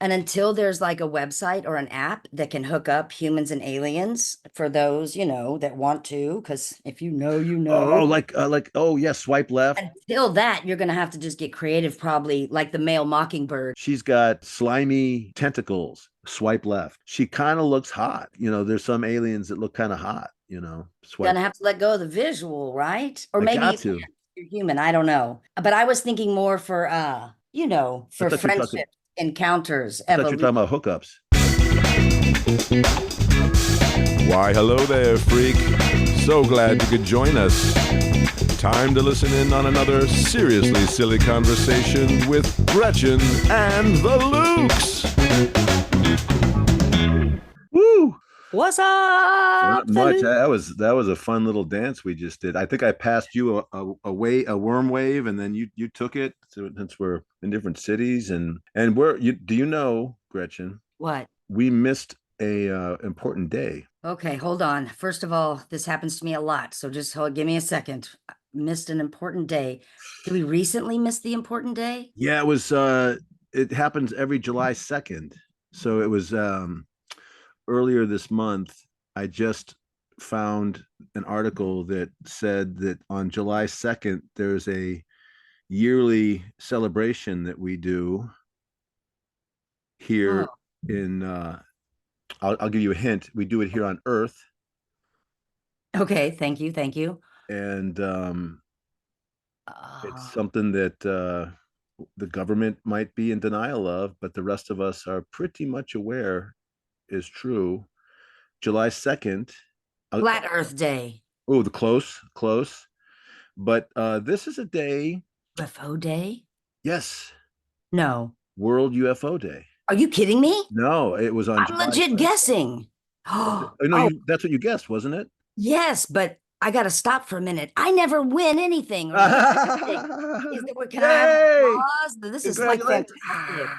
And until there's like a website or an app that can hook up humans and aliens for those, that want to, because if you know, you Oh, know. oh yeah, swipe left. Until that, you're gonna have to just get creative, probably like the male mockingbird. She's got slimy tentacles. Swipe left. She kind of looks hot. There's some aliens that look kind of hot. Swipe. Gonna have to let go of the visual, right? Or I maybe got you to. can't. You're human. I don't know. But I was thinking more for I for thought you were talking. friendship, encounters, I thought you were talking evolution. about hookups. Why, hello there, freak. So glad you could join us. Time to listen in on another seriously silly conversation with Gretchen and the Lukes. Woo! What's up, Not much. Salute? That was a fun little dance we just did. I think I passed you a worm wave, and then you took it. So since we're in different cities, and where you do you know, Gretchen? What? We missed a important day. Okay, hold on. First of all, this happens to me a lot, so just give me a second. I missed an important day. Did we recently miss the important day? Yeah, it was. It happens every July 2nd, so it was earlier this month. I just found an article that said that on July 2nd there's a yearly celebration that we do Oh, here in I'll give you a hint. We do it here on Earth, okay. Thank you. Thank you. and it's Uh, something that the government might be in denial of, but the rest of us are pretty much aware is true. July 2nd. Flat Earth Day. Oh, the close. But this is a day, UFO Day? yes, No. World UFO Day. Are you kidding me? No, it was on I'm July legit 2nd. guessing. No, Oh, that's what you guessed, wasn't it? yes, but I got to stop for a minute. I never win anything or get anything. Can I have Yay! applause? This is like Congratulations. fantastic.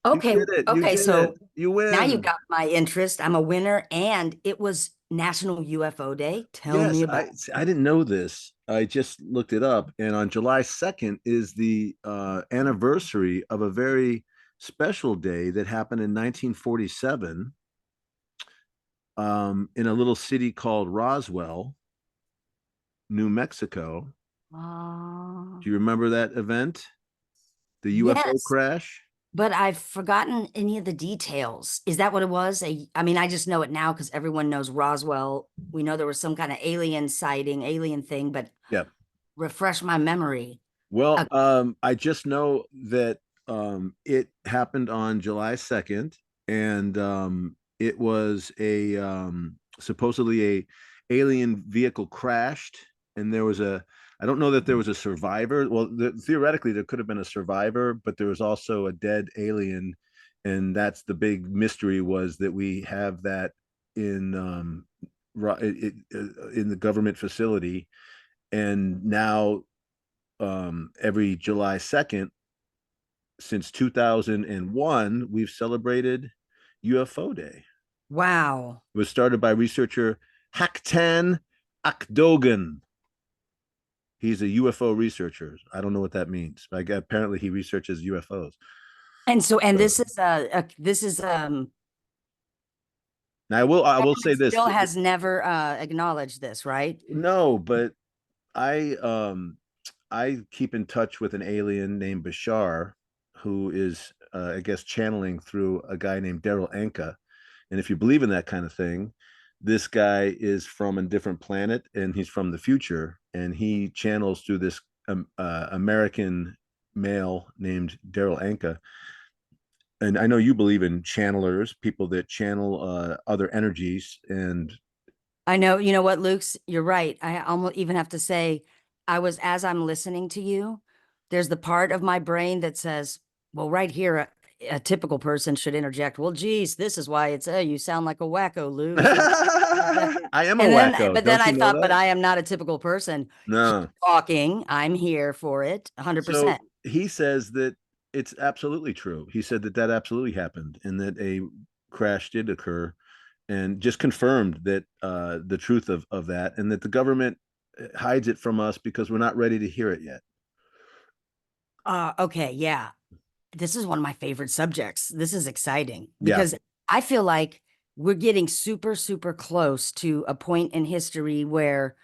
You Okay, did it. You okay, did it. so You now you win. got my interest. I'm a winner, and it was National UFO Day. Tell me Yes, about I didn't know this. I just looked it up, and on July 2nd is the anniversary of a very special day that happened in 1947 in a little city called Roswell, New Mexico. it. Do you remember that event? The UFO Yes, crash? but I've forgotten any of the details. Is that what it was? I mean, I just know it now because everyone knows Roswell. We know there was some kind of alien sighting, alien thing, but Yeah. refresh my memory. Well, Uh, I just know that it happened on July 2nd, and it was a supposedly a alien vehicle crashed, and there was a I don't know that there was a survivor. Well, theoretically there could have been a survivor, but there was also a dead alien, and that's the big mystery was that we have that in in the government facility, and now every July 2nd since 2001, we've celebrated UFO Day. wow. It was started by researcher Haktan Akdogan. He's a UFO researcher. I don't know what that means. Apparently, he researches UFOs. And So, this is now, I will say government this. still has never acknowledged this, right? No, but I I keep in touch with an alien named Bashar, who is I guess channeling through a guy named Daryl Anka. And if you believe in that kind of thing, this guy is from a different planet and he's from the future, and he channels through this American male named Daryl Anka. And I know you believe in channelers, people that channel other energies. And I know, you know what, Luke's, you're right. I almost even have to say, as I'm listening to you, there's the part of my brain that says, well, right here, a typical person should interject. Well, geez, this is why it's, you sound like a wacko, Luke. I am a And then, wacko. but then Don't I you know thought, but that? I am not a typical person. Keep No. talking. I'm here for it, So 100%. he says that it's absolutely true. He said that that absolutely happened and that a crash did occur, and just confirmed that the truth of that, and that the government hides it from us because we're not ready to hear it yet. Okay, yeah. this is one of my favorite subjects. This is exciting Yeah. because I feel like we're getting super, super close to a point in history where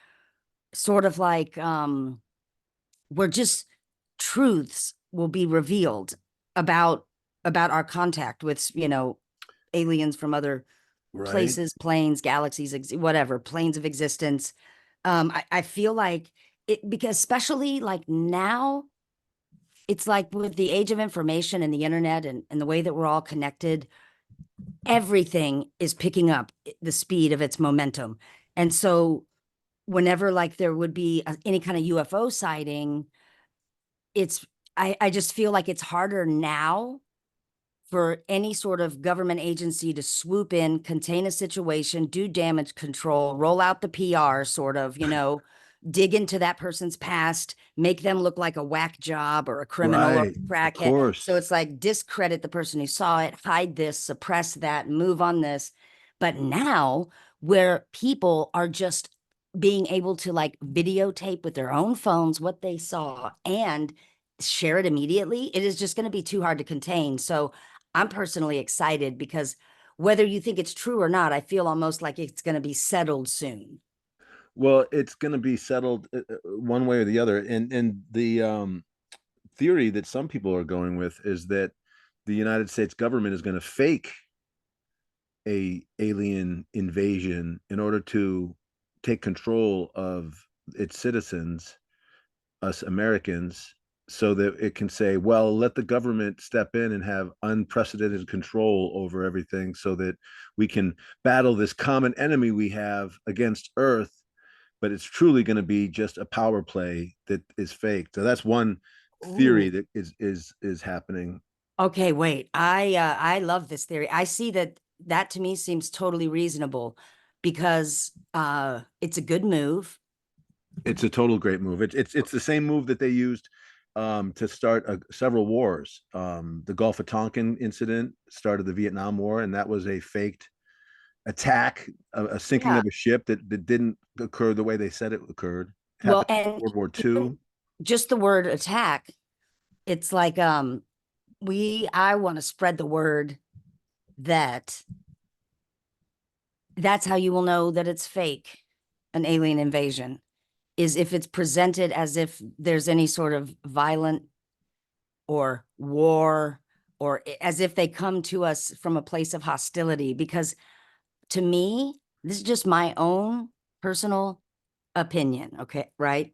sort of like where just truths will be revealed about our contact with, aliens from other Right. places, planes, galaxies, whatever, planes of existence. I feel like it, because especially like now, it's like with the age of information and the internet and the way that we're all connected, everything is picking up the speed of its momentum. And so whenever like there would be any kind of UFO sighting, it's I just feel like it's harder now for any sort of government agency to swoop in, contain a situation, do damage control, roll out the PR, sort of, dig into that person's past, make them look like a whack job or a criminal or Right. a Of crackhead. course. So it's like discredit the person who saw it, hide this, suppress that, move on this. But now, where people are just being able to like videotape with their own phones what they saw and share it immediately, it is just going to be too hard to contain. So I'm personally excited because whether you think it's true or not, I feel almost like it's going to be settled soon. Well, it's going to be settled one way or the other. And the theory that some people are going with is that the United States government is going to fake a alien invasion in order to take control of its citizens, us Americans, so that it can say, well, let the government step in and have unprecedented control over everything so that we can battle this common enemy we have against Earth. But it's truly going to be just a power play that is fake. So that's one theory Ooh. that is happening. Okay, wait. I love this theory. I see that to me seems totally reasonable because it's a good move. It's a total great move. It's the same move that they used to start several wars. The Gulf of Tonkin incident started the Vietnam War, and that was a faked attack, a sinking Yeah. of a ship that didn't occur the way they said it occurred. It Well, happened in and World War even II. just the word attack, it's like I want to spread the word that that's how you will know that it's fake, an alien invasion, is if it's presented as if there's any sort of violent or war or as if they come to us from a place of hostility. Because to me, this is just my own personal opinion. Okay. Right.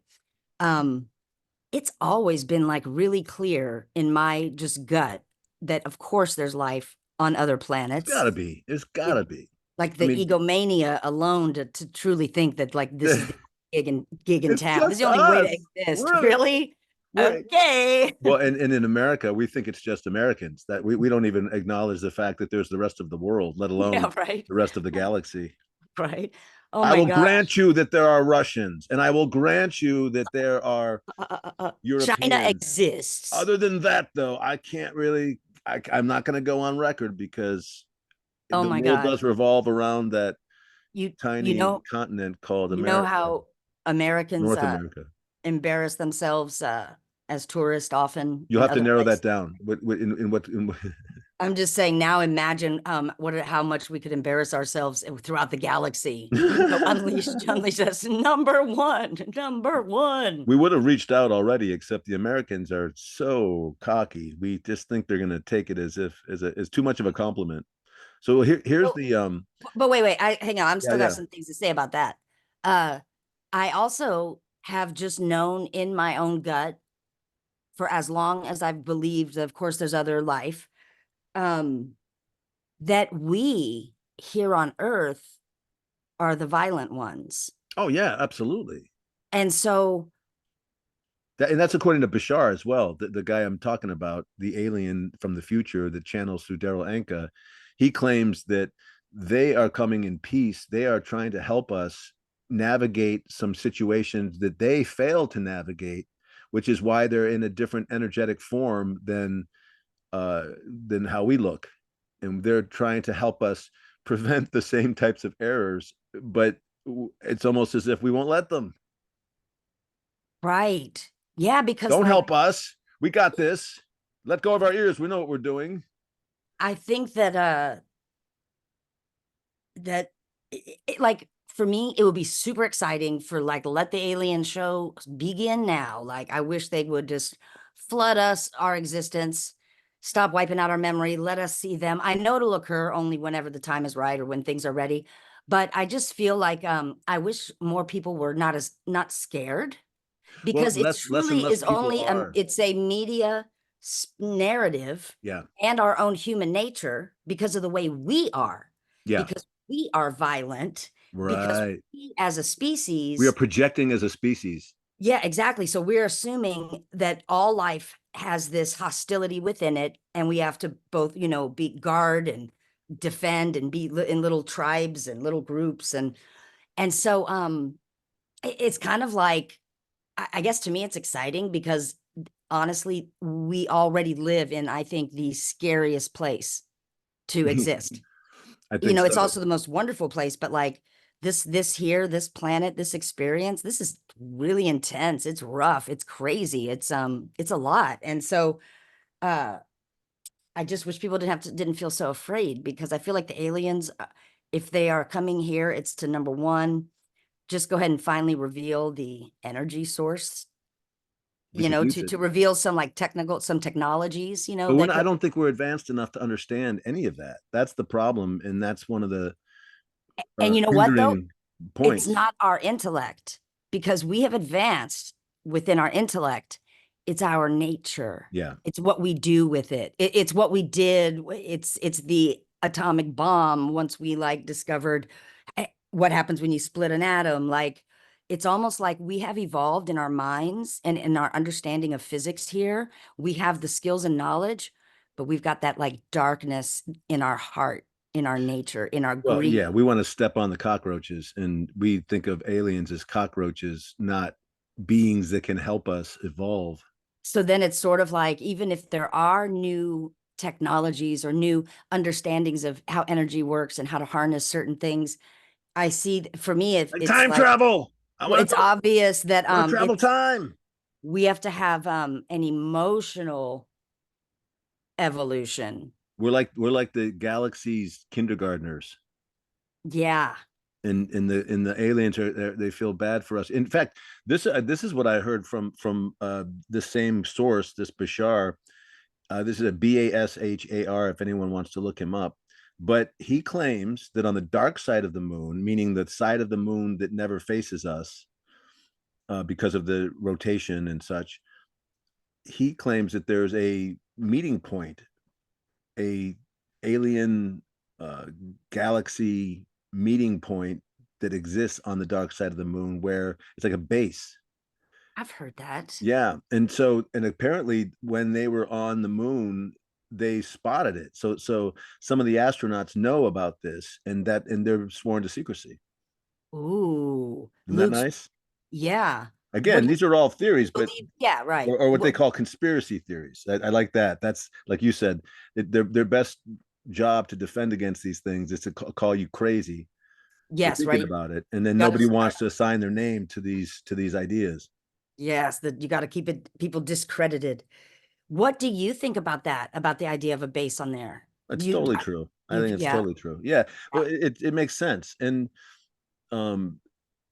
Um, it's always been like really clear in my just gut that of course there's life on other It's planets. gotta be. It's It, gotta be. like I the mean, egomania alone to truly think that like this is the gig in it's town. This is just the only way to us. exist. We're Really? we're Okay. well, and in America, we think it's just Americans that we don't even acknowledge the fact that there's the rest of the world, let alone Yeah, right. the rest of the galaxy. Right. Oh I my will God. grant you that there are Russians, and I will grant you that there are China Europeans. exists. Other than that, though, I can't really. I'm not going to go on record because Oh the my world God. does revolve around that You you tiny know continent called you know America, how Americans North America. embarrass themselves as tourists often You'll in have to other narrow that places. down. In what? I'm just saying now imagine how much we could embarrass ourselves throughout the galaxy. Unleash us number one, number one. We would have reached out already, except the Americans are so cocky. We just think they're going to take it as if as too much of a compliment. So here's Oh, the but wait, hang on. I'm yeah, still got yeah. some things to say about that. Uh, I also have just known in my own gut for as long as I've believed, of course, there's other life, um, that we here on Earth are the violent ones. Oh yeah, absolutely. And so, And that's according to Bashar as well, the guy I'm talking about, the alien from the future that channels through Daryl Anka. He claims that they are coming in peace. They are trying to help us navigate some situations that they fail to navigate, which is why they're in a different energetic form than how we look. And they're trying to help us prevent the same types of errors, but it's almost as if we won't let them. right. Yeah, because Don't like, help us. We got this. Let go of our ears. We know what we're doing. I think that like for me, it would be super exciting for like let the alien show begin now. Like I wish they would just flood us, our existence, stop wiping out our memory, let us see them. I know it'll occur only whenever the time is right or when things are ready. But I just feel like I wish more people were not scared, Well, because it less and truly less is people only are. it's a media narrative Yeah. and our own human nature, because of the way we are, Yeah. because we are violent, because Right. we as a We are species. projecting as a species. Yeah, exactly. So we're assuming that all life has this hostility within it, and we have to both, be guard and defend and be in little tribes and little groups, and so it's kind of like, I guess to me it's exciting because honestly, we already live in, I think, the scariest place to exist. I think It's so. also the most wonderful place, but like this planet, this experience, this is really intense. It's rough. It's crazy. It's a lot. And so, uh, I just wish people didn't feel so afraid, because I feel like the aliens, if they are coming here, it's to number one, just go ahead and finally reveal the energy source, We could use it. to reveal some some technologies, But that I could. don't think we're advanced enough to understand any of that. That's the problem. And that's one of the And you know what, though? hindering It's points. not our intellect, because we have advanced within our intellect. It's our nature. Yeah. It's what we do with it. It's what we did. It's the atomic bomb. Once we like discovered what happens when you split an atom, like it's almost like we have evolved in our minds and in our understanding of physics here. We have the skills and knowledge, but we've got that like darkness in our heart, in our nature, in our Well, yeah, greed. we want to step on the cockroaches, and we think of aliens as cockroaches, not beings that can help us evolve. So then it's sort of like, even if there are new technologies or new understandings of how energy works and how to harness certain things, I see for me, if Like it's time like, travel. I well, want it's to go. obvious that I want to travel time. we have to have an emotional evolution. We're like the galaxy's kindergartners. Yeah. And the aliens they feel bad for us. In fact, this is what I heard from the same source, this Bashar. This is a Bashar, if anyone wants to look him up. But he claims that on the dark side of the moon, meaning the side of the moon that never faces us, because of the rotation and such, he claims that there's a meeting point, a alien uh, galaxy meeting point that exists on the dark side of the moon, where it's like a base. I've heard that. Yeah. And apparently when they were on the moon, they spotted it. So some of the astronauts know about this, and they're sworn to secrecy. Ooh, Isn't that Luke's. nice? Yeah. What Again, do you these are all theories, but believe? Yeah, right. or what they call conspiracy theories. I like that. That's like you said, their best job to defend against these things is to call you crazy for Yes, thinking right. about it, and then You gotta nobody start. wants to assign their name to these ideas. Yes, that you got to keep people discredited. What do you think about that? About the idea of a base on there? It's You, totally true. I think it's yeah, totally true. Yeah. Well, it makes sense. And um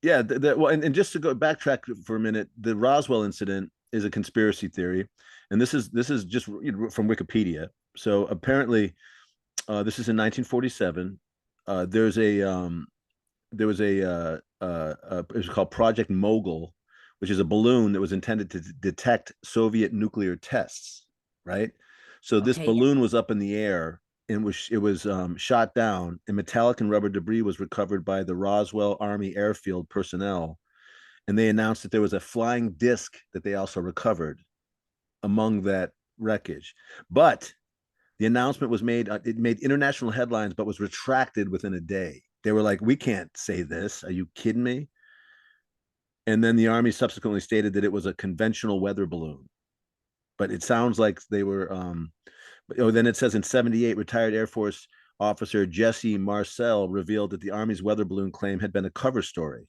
yeah, well, and just to go backtrack for a minute, the Roswell incident is a conspiracy theory, and this is just from Wikipedia. So apparently, this is in 1947. There's a there was a it was called Project Mogul, which is a balloon that was intended to detect Soviet nuclear tests. Right. So this okay, balloon was up in the air, and it was shot down, and metallic and rubber debris was recovered by the Roswell Army Airfield personnel, and they announced that there was a flying disc that they also recovered among that wreckage. But the announcement was made, it made international headlines, but was retracted within a day. They were like, we can't say this. Are you kidding me? And then the Army subsequently stated that it was a conventional weather balloon. But it sounds like they were, then it says in 78, retired Air Force officer Jesse Marcel revealed that the Army's weather balloon claim had been a cover story,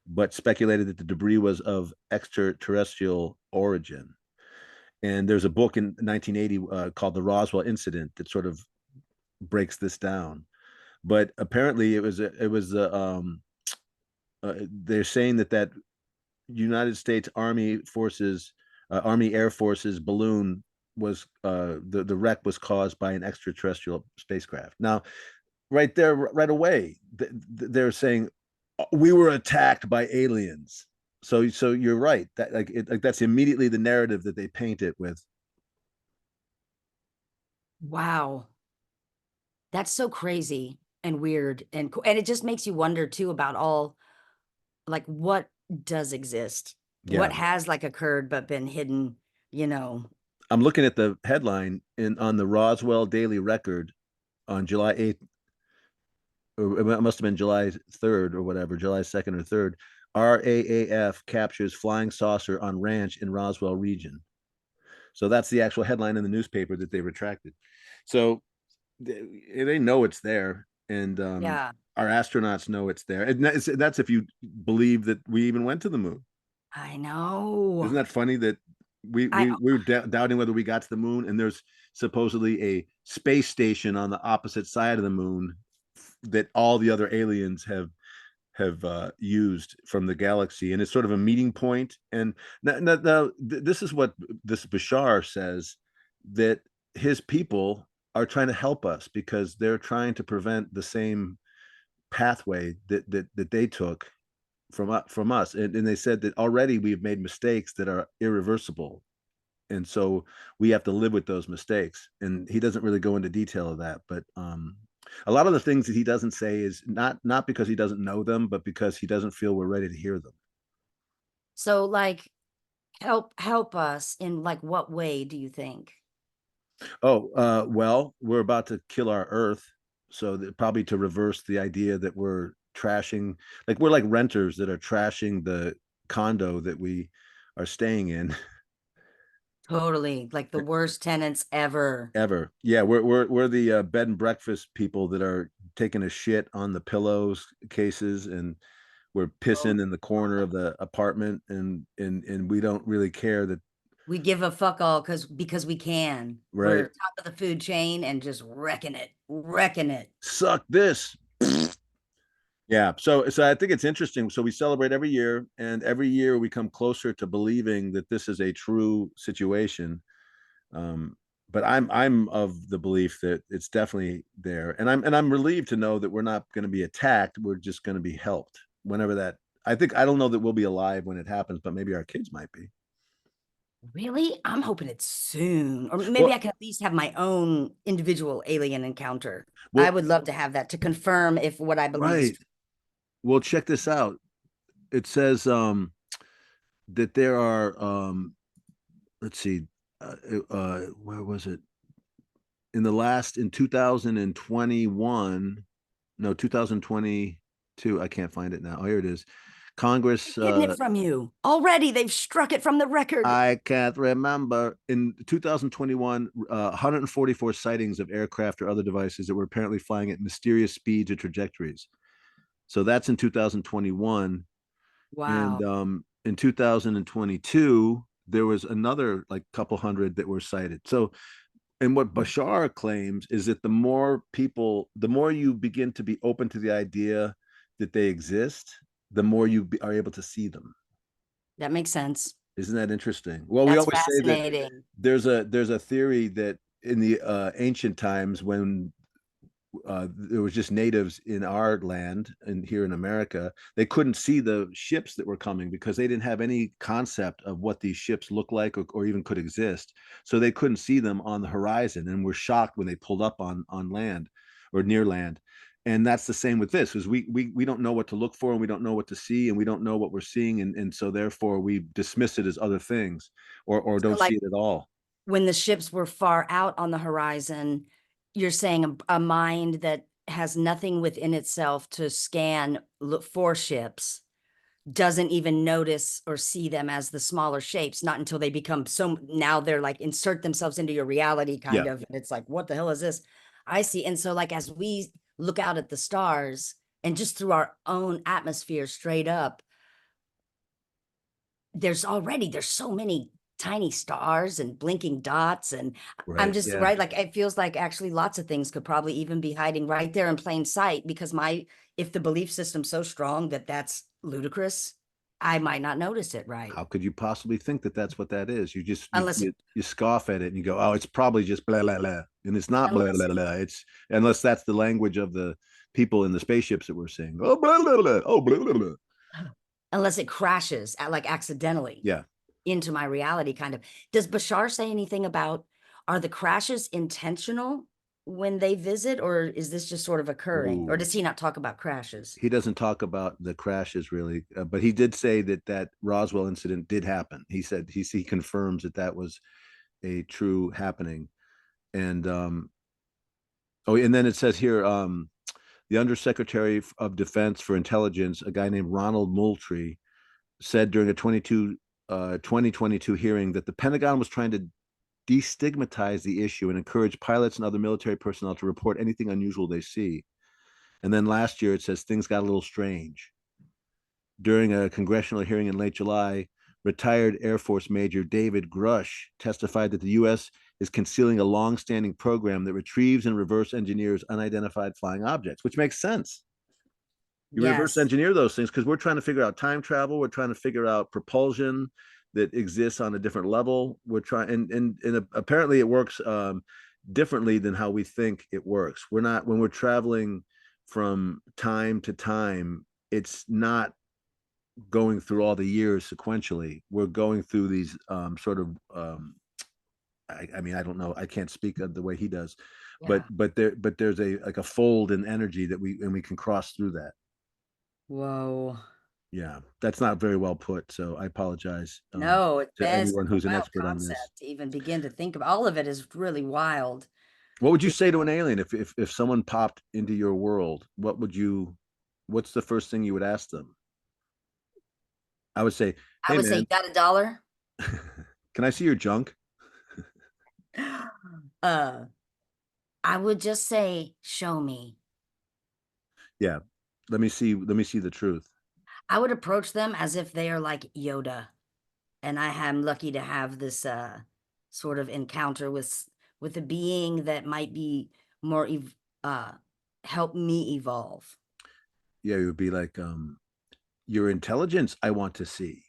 but speculated that the debris was of extraterrestrial origin. And there's a book in 1980 called The Roswell Incident that sort of breaks this down. But apparently, they're saying that United States Army Forces, Army Air Forces balloon was the wreck was caused by an extraterrestrial spacecraft. Now, right there, right away, they're saying we were attacked by aliens. So you're right, that like that's immediately the narrative that they paint it with. Wow. That's so crazy and weird and it just makes you wonder too about all like what does exist? Yeah, What has like occurred but been hidden, you know? I'm looking at the headline in on the Roswell Daily Record on July 8th, or it must have been July 3rd or whatever, July 2nd or 3rd. RAAF captures flying saucer on ranch in Roswell region. So that's the actual headline in the newspaper that they retracted. So they know it's there, and Yeah, our astronauts know it's there. And that's if you believe that we even went to the moon. I know. Isn't that funny that I we were doubting whether we got to the moon, and there's supposedly a space station on the opposite side of the moon that all the other aliens have used from the galaxy, and it's sort of a meeting point. And now this is what this Bashar says, that his people are trying to help us because they're trying to prevent the same pathway that they took from us, and they said that already we've made mistakes that are irreversible, and so we have to live with those mistakes. And he doesn't really go into detail of that, but a lot of the things that he doesn't say is not because he doesn't know them, but because he doesn't feel we're ready to hear them. so like help us in like what way do you think? Oh, well, we're about to kill our Earth, so that probably to reverse the idea that we're trashing, like we're like renters that are trashing the condo that we are staying in. Totally, like the worst tenants ever. Ever. Yeah, we're the bed and breakfast people that are taking a shit on the pillows cases, and we're Oh, pissing in the corner of the apartment, and we don't really care that. we give a fuck all because we can. Right. We're top of the food chain and just wrecking it, wrecking it. Suck this. Yeah, so I think it's interesting. So we celebrate every year, and every year we come closer to believing that this is a true situation. Um, but I'm of the belief that it's definitely there, and I'm relieved to know that we're not going to be attacked. We're just going to be helped whenever that. I don't know that we'll be alive when it happens, but maybe our kids might be. Really? I'm hoping it's soon. Or maybe Well, I can at least have my own individual alien encounter. I well, would love to have that to confirm if what I believe is right. true. Well, check this out. It says that there are let's see, where was it? In 2021, no, 2022, I can't find it now. Oh, here it is. Congress, Hidden it from you. Already they've struck it from the record. I can't remember. In 2021, 144 sightings of aircraft or other devices that were apparently flying at mysterious speeds or trajectories. So that's in 2021. And Wow. in 2022, there was another like couple hundred that were cited. So, and what Bashar claims is that the more you begin to be open to the idea that they exist, the more you are able to see them. That makes sense. Isn't that interesting? Well, we That's always say that fascinating. there's a theory that in the ancient times when there was just natives in our land and here in America, they couldn't see the ships that were coming because they didn't have any concept of what these ships looked like or even could exist. So they couldn't see them on the horizon and were shocked when they pulled up on land or near land. And that's the same with this, is we don't know what to look for, and we don't know what to see, and we don't know what we're seeing, and so therefore we dismiss it as other things, or So don't see like it at all. when the ships were far out on the horizon, you're saying a mind that has nothing within itself to scan look for ships doesn't even notice or see them as the smaller shapes, not until they become so now they're like insert themselves into your reality kind Yeah. of. And it's like, what the hell is this? I see. And so like as we look out at the stars and just through our own atmosphere straight up, there's so many tiny stars and blinking dots. And I'm Right. just Yeah. right. Like it feels like actually lots of things could probably even be hiding right there in plain sight because if the belief system's so strong that that's ludicrous, I might not notice it, right? How could you possibly think that that's what that is? You just Unless it, you scoff at it and you go, oh, it's probably just blah blah blah, and it's not blah unless blah blah. It's unless that's the language of the people in the spaceships that we're seeing. Oh blah blah blah. Oh blah blah blah. unless it crashes like accidentally Yeah. into my reality kind of. Does Bashar say anything about are the crashes intentional when they visit, or is this just sort of occurring? Or Ooh. does he not talk about crashes? He doesn't talk about the crashes really, but he did say that that Roswell incident did happen. He said he confirms that that was a true happening, and oh, and then it says here, the Undersecretary of Defense for Intelligence, a guy named Ronald Moultrie, said during a 2022 hearing that the Pentagon was trying to destigmatize the issue and encourage pilots and other military personnel to report anything unusual they see. And then last year, it says things got a little strange. During a congressional hearing in late July, retired Air Force Major David Grush testified that the U.S. is concealing a long-standing program that retrieves and reverse engineers unidentified flying objects, which makes sense. You reverse Yes. engineer those things because we're trying to figure out time travel. We're trying to figure out propulsion that exists on a different level. We're trying, and apparently it works differently than how we think it works. We're not, when we're traveling from time to time, it's not going through all the years sequentially. We're going through these sort of I mean, I don't know, I can't speak of the way he does, Yeah. but there's a like a fold in energy that we can cross through that. Whoa. Yeah, that's not very well put, so I apologize No, it's to bad. It's anyone such a who's an wild expert on this. concept to even begin to think about. All of it is really wild. What would you It- say to an alien if someone popped into your world? What's the first thing you would ask them? I would say, I hey would say, you man, got $1? can I see your junk? uh, I would just say, show me. Yeah, let me see the truth. I would approach them as if they are like Yoda. And I am lucky to have this sort of encounter with a being that might be more uh help me evolve. Yeah, it would be like your intelligence I want to see.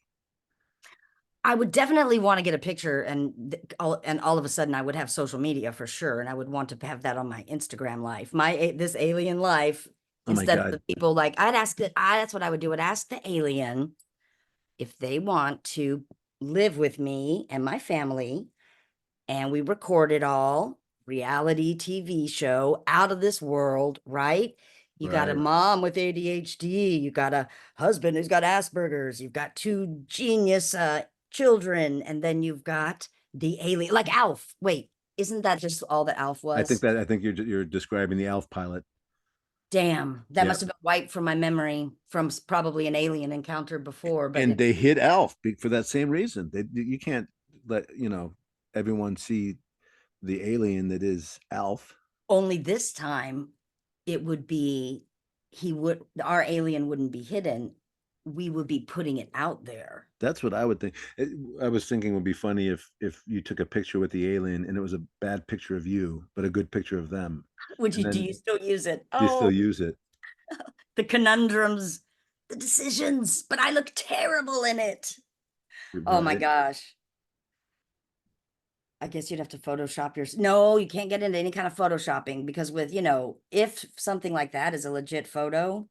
I would definitely want to get a picture and all of a sudden I would have social media for sure and I would want to have that on my Instagram life. This alien life Oh my instead of God. the people like I'd ask it that's what I would do. I'd ask the alien if they want to live with me and my family and we record it all, reality TV show, out of this world, right? You got a Right. mom with ADHD, you got a husband who's got Asperger's, you've got two genius children, and then you've got the alien, like Alf. Wait, isn't that just all that Alf was? I think you're describing the Alf pilot. Damn, that Yeah. must have been wiped from my memory from probably an alien encounter before, but And they hit Alf for that same reason. You can't let, everyone see the alien that is Alf. only this time it would be our alien wouldn't be hidden, we would be putting it out there. That's what I would think. I was thinking it would be funny if you took a picture with the alien and it was a bad picture of you, but a good picture of them. Would And you do then you still use it? you still Oh, use it. the conundrums, the decisions, but I look terrible in it. Oh my Right. gosh, I guess you'd have to photoshop your no, you can't get into any kind of photoshopping because with if something like that is a legit photo,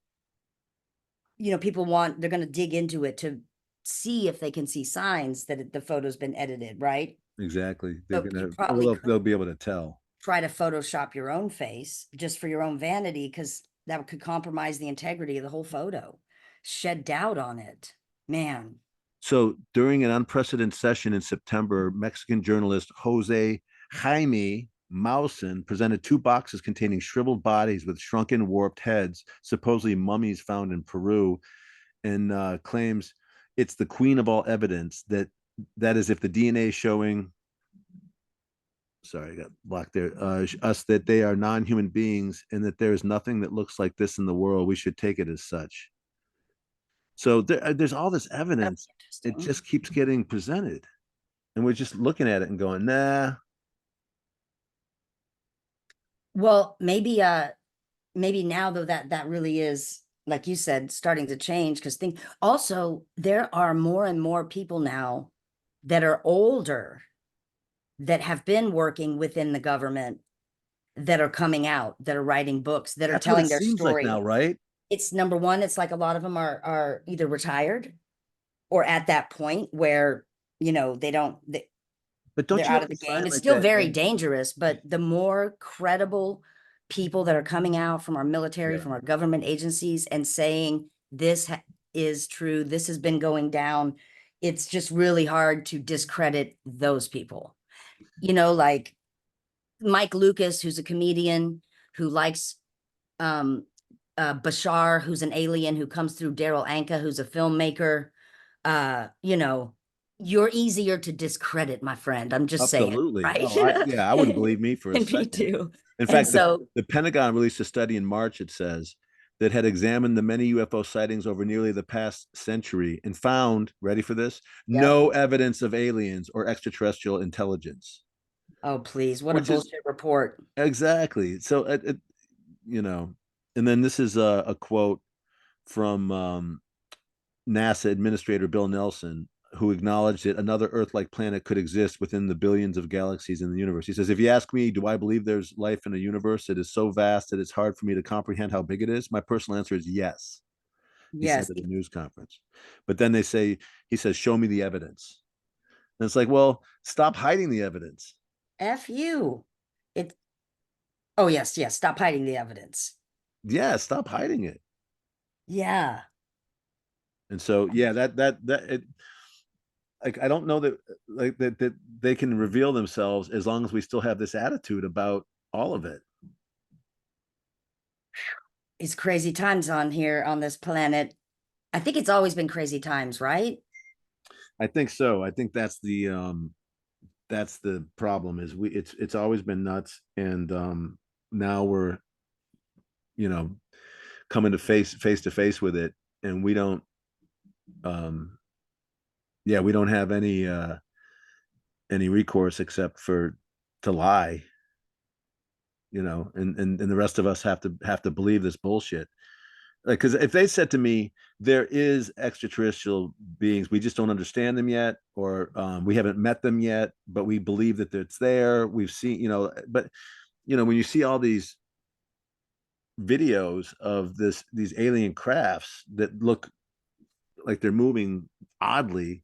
people they're going to dig into it to see if they can see signs that the photo's been edited, right? Exactly. They're So you gonna, probably well, could they'll be able to tell. try to Photoshop your own face just for your own vanity, because that could compromise the integrity of the whole photo, shed doubt on it. Man, So during an unprecedented session in September, Mexican journalist Jose Jaime Mausen presented two boxes containing shriveled bodies with shrunken, warped heads, supposedly mummies found in Peru, and claims it's the queen of all evidence that is if the DNA showing, sorry, I got blocked there, us that they are non-human beings and that there is nothing that looks like this in the world, we should take it as such. So there's all this that'll evidence. be It interesting. just keeps getting presented. and we're just looking at it and going, nah. Well, maybe now though that really is, like you said, starting to change, because think also there are more and more people now that are older that have been working within the government that are coming out, that are writing books, that are That's what it telling their seems like now, story. right? It's number one, it's like a lot of them are either retired or at that point where, they don't, But don't they're you out have of to the game. sign It's like still that? very dangerous, but the more credible people that are coming out from our military, Yeah. from our government agencies and saying this is true, this has been going down, it's just really hard to discredit those people. Like Mike Lucas, who's a comedian who likes um Bashar, who's an alien who comes through Daryl Anka, who's a filmmaker. uh, you know, you're easier to discredit, my friend. I'm just saying, Absolutely. right? Oh, yeah, I wouldn't believe me for a And me second. too. In And fact, so, the Pentagon released a study in March, it says, that had examined the many UFO sightings over nearly the past century and found, ready for this, yep. no evidence of aliens or extraterrestrial intelligence. Oh, please. What a Which is bullshit report. exactly. So, you know, and then this is a quote from NASA Administrator Bill Nelson, who acknowledged that another Earth-like planet could exist within the billions of galaxies in the universe. He says, if you ask me, do I believe there's life in a universe that is so vast that it's hard for me to comprehend how big it is? My personal answer is yes, he said Yes. at a news conference. But then he says, show me the evidence. And it's like, well, stop hiding the evidence. F you. It, oh, yes, yes. Stop hiding the evidence. Yeah, stop hiding it. Yeah. And so, yeah, like, I don't know that like that they can reveal themselves as long as we still have this attitude about all of it. It's crazy times on here on this planet. I think it's always been crazy times, right? I think so. I think that's the problem is it's always been nuts, and now we're, you know, coming to face to face with it, and we don't um yeah, we don't have any recourse except for to lie, and the rest of us have to believe this bullshit. Like, because if they said to me there is extraterrestrial beings, we just don't understand them yet, or we haven't met them yet, but we believe that it's there, we've seen, but when you see all these videos of these alien crafts that look like they're moving oddly,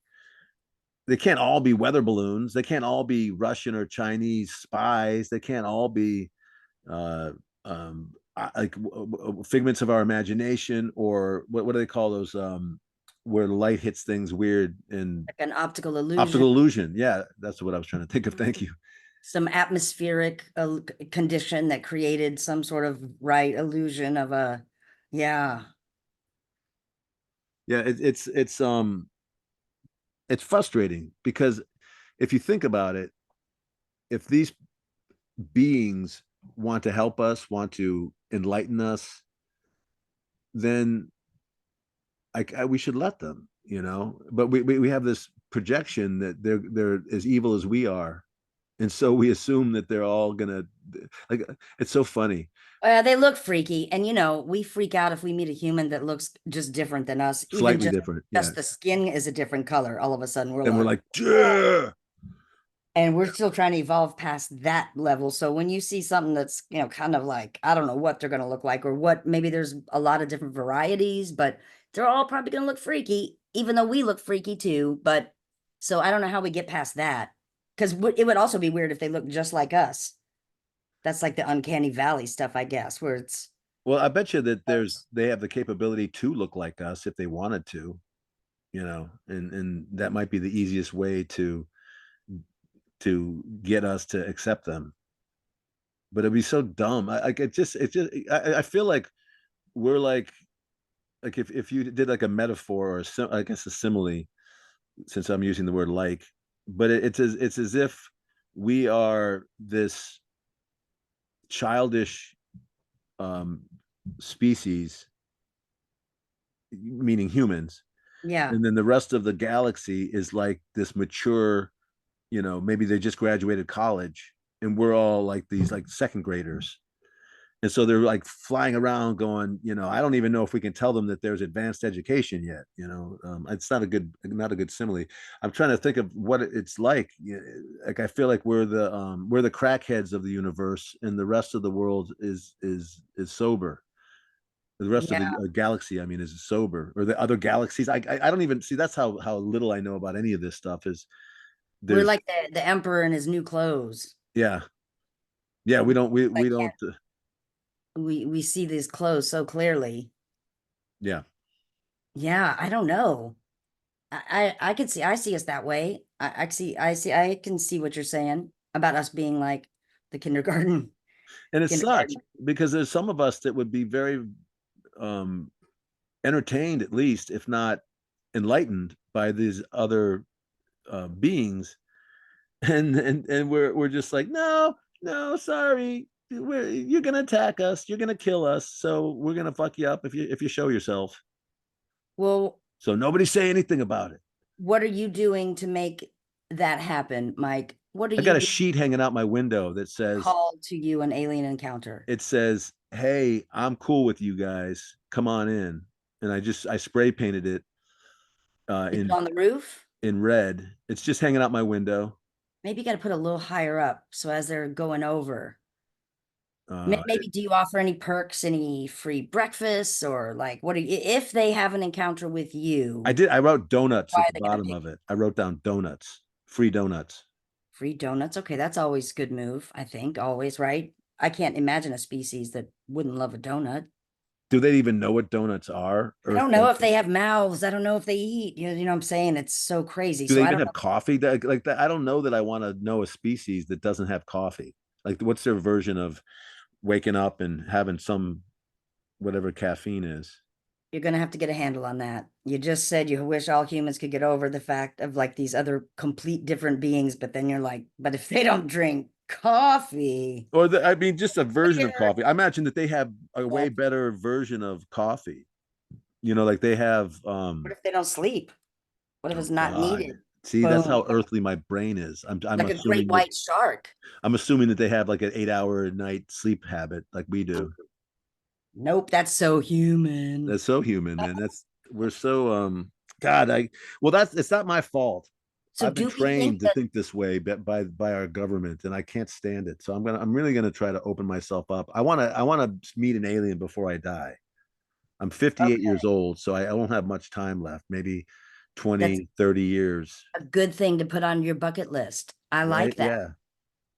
they can't all be weather balloons, they can't all be Russian or Chinese spies, they can't all be uh, like figments of our imagination, or what do they call those? Where the light hits things weird and Like an optical illusion, optical illusion. Yeah, that's what I was trying to think of. Thank you. some atmospheric condition that created some sort of right illusion of a, yeah. Yeah, it's frustrating because if you think about it, if these beings want to help us, want to enlighten us, then we should let them, but we have this projection that they're as evil as we are, and so we assume that they're all gonna, like, it's so funny. They look freaky, and we freak out if we meet a human that looks just different than us. Even Slightly different, yeah. just the skin is a different color. All of a sudden, we're And we're like, like, yeah. and we're still trying to evolve past that level. So when you see something that's, kind of like, I don't know what they're going to look like, or what, maybe there's a lot of different varieties, but they're all probably going to look freaky, even though we look freaky too. But so I don't know how we get past that, because it would also be weird if they look just like us. That's like the uncanny valley stuff, I guess, where it's, Well, I bet you that they have the capability to look like us if they wanted to, and that might be the easiest way to get us to accept them. But it'd be so dumb. I feel like we're like if you did like a metaphor, or I guess a simile, since I'm using the word like, but it's as if we are this childish um species, meaning humans, yeah. and then the rest of the galaxy is like this mature you know, maybe they just graduated college and we're all like these like second graders. And so they're like flying around going, you know, I don't even know if we can tell them that there's advanced education yet. You know, it's not a good simile. I'm trying to think of what it's like. Like I feel like we're the crackheads of the universe, and the rest of the world is sober. The rest of Yeah, the galaxy, I mean, is sober, or the other galaxies. I don't even see. That's how little I know about any of this stuff. Is we're there's like the emperor in his new clothes. yeah, yeah. I We don't. can't. We see these clothes so clearly. Yeah. Yeah, I don't know. I can see, I see us that way. I can see what you're saying about us being like the kindergarten. And it sucks Kindergarten. because there's some of us that would be very um entertained, at least if not enlightened, by these other beings, and we're just like, no, no, sorry, you're gonna attack us, you're gonna kill us, so we're gonna fuck you up if you show yourself. Well, So nobody say anything about it. what are you doing to make that happen, Mike? What are I you got a doing sheet hanging out my window that to says, call to you an alien encounter? it says, hey, I'm cool with you guys, come on in. And I spray painted it Is it on the roof? in red. It's just hanging out my window. Maybe you got to put a little higher up so as they're going over. Uh, Maybe do you offer any perks, any free breakfasts, or like what are you, if they have an encounter with you, I wrote donuts why at are the they going to bottom pick of it. I wrote down donuts, free donuts. free donuts? Okay, that's always a good move, I think, always, right? I can't imagine a species that wouldn't love a donut. Do they even know what donuts are? I Earth don't know if donuts? they have mouths. I don't know if they eat. You know what I'm saying? It's so crazy. Do So they I even don't have know. coffee? Like that? I don't know that I want to know a species that doesn't have coffee. Like, what's their version of waking up and having some whatever caffeine is? You're gonna have to get a handle on that. You just said you wish all humans could get over the fact of like these other complete different beings, but then you're like, but if they don't drink coffee, Or I mean, just a version of weird. coffee. I imagine that they have a way What better version of coffee. You know, like they have. if they don't sleep? What if Oh it's not God. needed? See, that's Boom. how earthly my brain is. Like a great white shark. I'm assuming that they have like an 8 hour a night sleep habit like we do. Nope, that's so human. That's so human, man. We're so God, I well that's it's not my fault. So I've been do we think trained to that think this way by our government, and I can't stand it. So I'm really gonna try to open myself up. I wanna meet an alien before I die. I'm 58 okay, years old, so I won't have much time left, maybe that's 20, 30 years, a good thing to put on your bucket list. I right? like that. Yeah.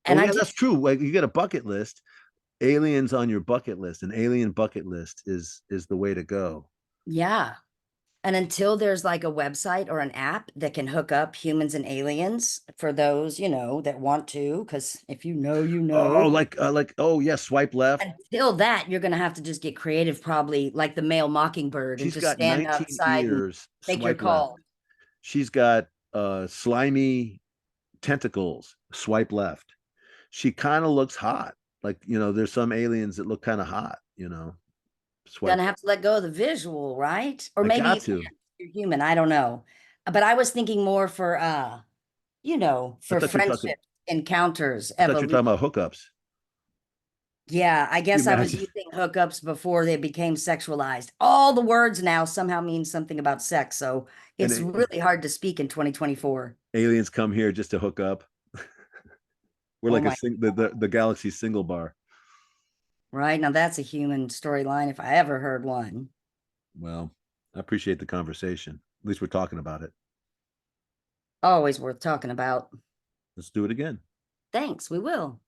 Oh And I yeah, did, that's true. Like you get a bucket list, aliens on your bucket list. An alien bucket list is the way to go. yeah. And until there's like a website or an app that can hook up humans and aliens for those, that want to, because if you know, you Oh, know. like oh yeah, swipe left. Until that, you're gonna have to just get creative, probably like the male mockingbird, and She's just got stand 19 outside and ears. make your Swipe left. call. She's got slimy tentacles. Swipe left. She kind of looks hot. Like, there's some aliens that look kind of hot. Swipe. Gonna have to let go of the visual, right? Or I maybe got you can't. to. You're human. I don't know. But I was thinking more for I for thought you were talking. friendship, encounters, I thought you were talking evolution. about hookups. Yeah, I You guess I was imagine using hookups before they became sexualized. All the words now somehow mean something about sex, so and it's really hard to speak in 2024. aliens come here just to hook up. We're Oh like my, the galaxy's single bar. right? Now that's a human storyline if I ever heard one. Well, I appreciate the conversation. At least we're talking about it. Always worth talking about. Let's do it again. Thanks, we will.